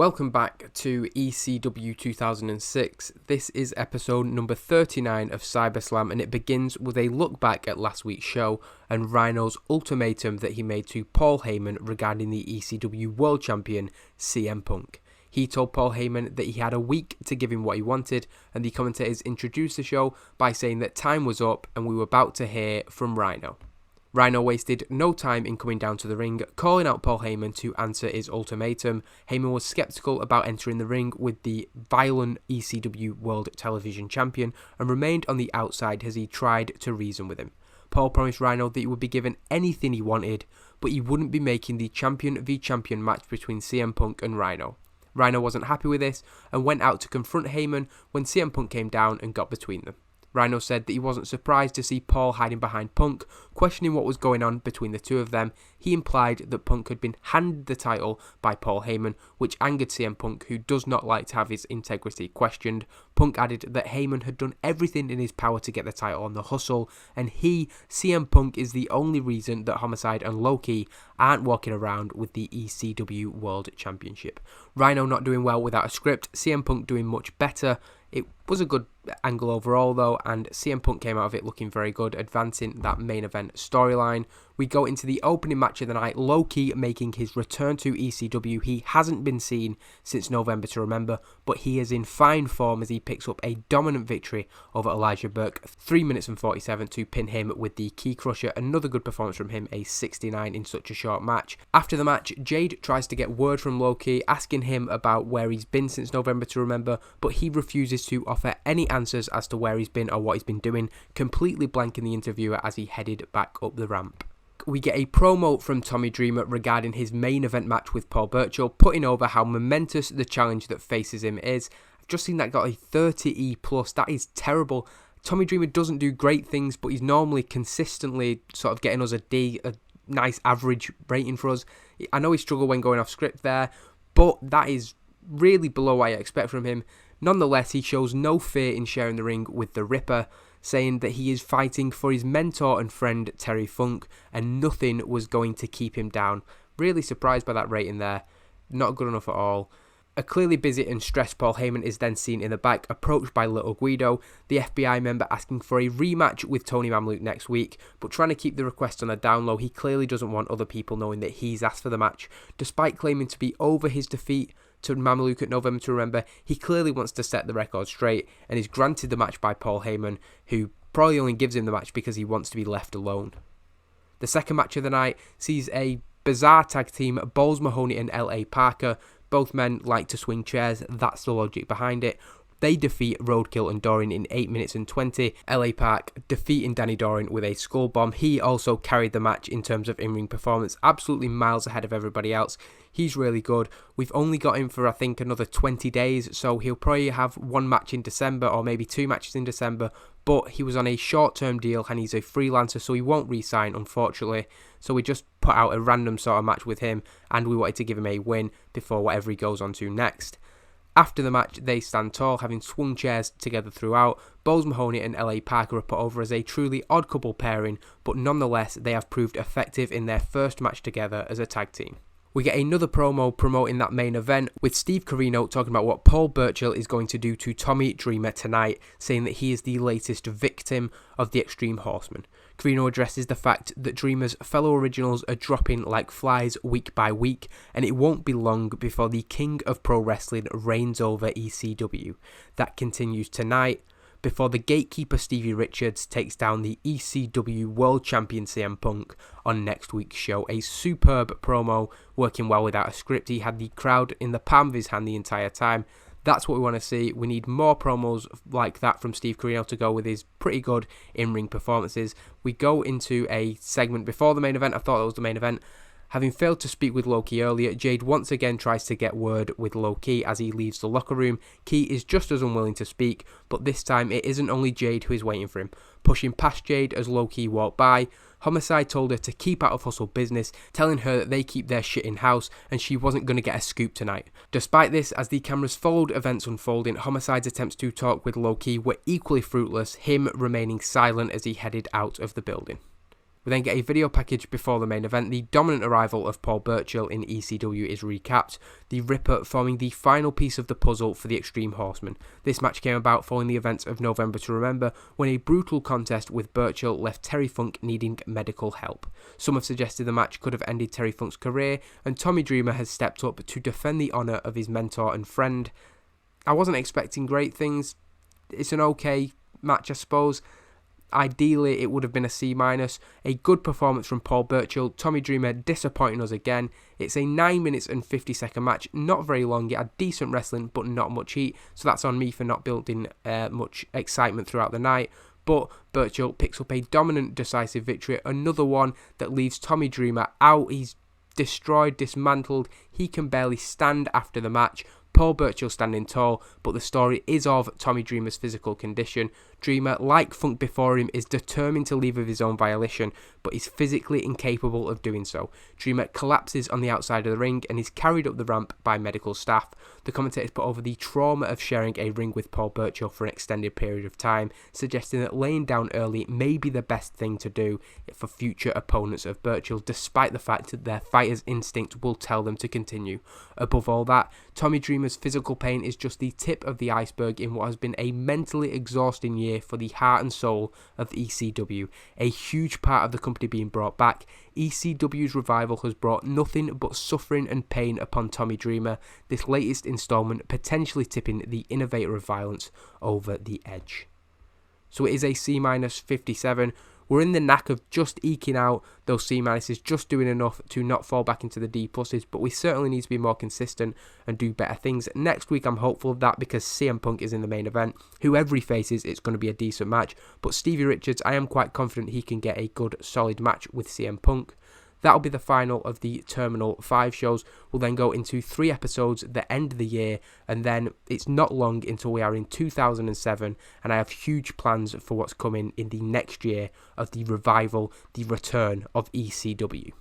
Welcome back to ECW 2006. This is episode number 39 of CyberSlam, and it begins with a look back at last week's show and Rhino's ultimatum that he made to Paul Heyman regarding the ECW World Champion CM Punk. He told Paul Heyman that he had a week to give him what he wanted, and the commentators introduced the show by saying that time was up and we were about to hear from Rhino. Rhino wasted no time in coming down to the ring, calling out Paul Heyman to answer his ultimatum. Heyman was sceptical about entering the ring with the violent ECW World Television Champion and remained on the outside as he tried to reason with him. Paul promised Rhino that he would be given anything he wanted, but he wouldn't be making the champion v champion match between CM Punk and Rhino. Rhino wasn't happy with this and went out to confront Heyman when CM Punk came down and got between them. Rhino said that he wasn't surprised to see Paul hiding behind Punk, questioning what was going on between the two of them. He implied that Punk had been handed the title by Paul Heyman, which angered CM Punk, who does not like to have his integrity questioned. Punk added that Heyman had done everything in his power to get the title on the hustle, and CM Punk, is the only reason that Homicide and Low-Ki aren't walking around with the ECW World Championship. Rhino not doing well without a script, CM Punk doing much better. It was a good angle overall though, and CM Punk came out of it looking very good, advancing that main event storyline. We go into the opening match of the night, Low-Ki making his return to ECW. He hasn't been seen since November to Remember, but he is in fine form as he picks up a dominant victory over Elijah Burke, 3 minutes and 47 to pin him with the Key Crusher. Another good performance from him, a 69 in such a short match. After the match, Jade tries to get word from Low-Ki, asking him about where he's been since November to Remember, but he refuses to offer any answers as to where he's been or what he's been doing, completely blanking the interviewer as he headed back up the ramp. We get a promo from Tommy Dreamer regarding his main event match with Paul Burchill, putting over how momentous the challenge that faces him is. I've just seen that got a 30E+, that is terrible. Tommy Dreamer doesn't do great things, but he's normally consistently sort of getting us a D, a nice average rating for us. I know he struggled when going off script there, but that is really below what I expect from him. Nonetheless, he shows no fear in sharing the ring with the Ripper, saying that he is fighting for his mentor and friend Terry Funk, and nothing was going to keep him down. Really surprised by that rating there. Not good enough at all. A clearly busy and stressed Paul Heyman is then seen in the back, approached by Little Guido, the FBI member asking for a rematch with Tony Mamluke next week, but trying to keep the request on a down low. He clearly doesn't want other people knowing that he's asked for the match. Despite claiming to be over his defeat to Mamluke at November to Remember, he clearly wants to set the record straight and is granted the match by Paul Heyman, who probably only gives him the match because he wants to be left alone. The second match of the night sees a bizarre tag team, Balls Mahoney and L.A. Parker. Both men like to swing chairs, that's the logic behind it. They defeat Roadkill and Dorian in 8 minutes and 20. LA Park defeating Danny Dorian with a skull bomb. He also carried the match in terms of in-ring performance, absolutely miles ahead of everybody else. He's really good. We've only got him for I think another 20 days, so he'll probably have one match in December or maybe 2 matches in December, but he was on a short-term deal and he's a freelancer, so he won't re-sign, unfortunately. So we just put out a random sort of match with him, and we wanted to give him a win before whatever he goes on to next. After the match, they stand tall, having swung chairs together throughout. Balls Mahoney and L.A. Parker are put over as a truly odd couple pairing, but nonetheless, they have proved effective in their first match together as a tag team. We get another promo promoting that main event, with Steve Corino talking about what Paul Burchill is going to do to Tommy Dreamer tonight, saying that he is the latest victim of the Extreme Horsemen. Corino addresses the fact that Dreamer's fellow originals are dropping like flies week by week, and it won't be long before the King of Pro Wrestling reigns over ECW. That continues tonight, before the gatekeeper Stevie Richards takes down the ECW World Champion CM Punk on next week's show. A superb promo, working well without a script. He had the crowd in the palm of his hand the entire time. That's what we want to see. We need more promos like that from Steve Corino to go with his pretty good in-ring performances. We go into a segment before the main event. I thought it was the main event. Having failed to speak with Low-Ki earlier, Jade once again tries to get word with Low-Ki as he leaves the locker room. Ki is just as unwilling to speak, but this time it isn't only Jade who is waiting for him. Pushing past Jade as Low-Ki walked by, Homicide told her to keep out of Hustle business, telling her that they keep their shit in-house and she wasn't going to get a scoop tonight. Despite this, as the cameras followed events unfolding, Homicide's attempts to talk with Low-Ki were equally fruitless, him remaining silent as he headed out of the building. We then get a video package before the main event. The dominant arrival of Paul Burchill in ECW is recapped, the Ripper forming the final piece of the puzzle for the Extreme Horsemen. This match came about following the events of November to Remember, when a brutal contest with Burchill left Terry Funk needing medical help. Some have suggested the match could have ended Terry Funk's career, and Tommy Dreamer has stepped up to defend the honour of his mentor and friend. I wasn't expecting great things. It's an okay match, I suppose. Ideally, it would have been a C-. A good performance from Paul Burchill. Tommy Dreamer disappointing us again. It's a 9 minutes and 50-second match. Not very long. It had decent wrestling, but not much heat. So that's on me for not building much excitement throughout the night. But Burchill picks up a dominant, decisive victory. Another one that leaves Tommy Dreamer out. He's destroyed, dismantled. He can barely stand after the match. Paul Burchill standing tall, but the story is of Tommy Dreamer's physical condition. Dreamer, like Funk before him, is determined to leave of his own volition, but is physically incapable of doing so. Dreamer collapses on the outside of the ring and is carried up the ramp by medical staff. The commentators put over the trauma of sharing a ring with Paul Burchill for an extended period of time, suggesting that laying down early may be the best thing to do for future opponents of Burchill, despite the fact that their fighter's instinct will tell them to continue. Above all that, Tommy Dreamer's physical pain is just the tip of the iceberg in what has been a mentally exhausting year for the heart and soul of ECW. A huge part of the company being brought back, ECW's revival has brought nothing but suffering and pain upon Tommy Dreamer, this latest installment potentially tipping the innovator of violence over the edge. So it is a C-57. We're in the knack of just eking out those C-minuses, just doing enough to not fall back into the D pluses, but we certainly need to be more consistent and do better things. Next week I'm hopeful of that because CM Punk is in the main event. Whoever he faces, it's going to be a decent match, but Stevie Richards, I am quite confident he can get a good solid match with CM Punk. That'll be the final of the Terminal 5 shows. We'll then go into 3 episodes at the end of the year, and then it's not long until we are in 2007, and I have huge plans for what's coming in the next year of the revival, the return of ECW.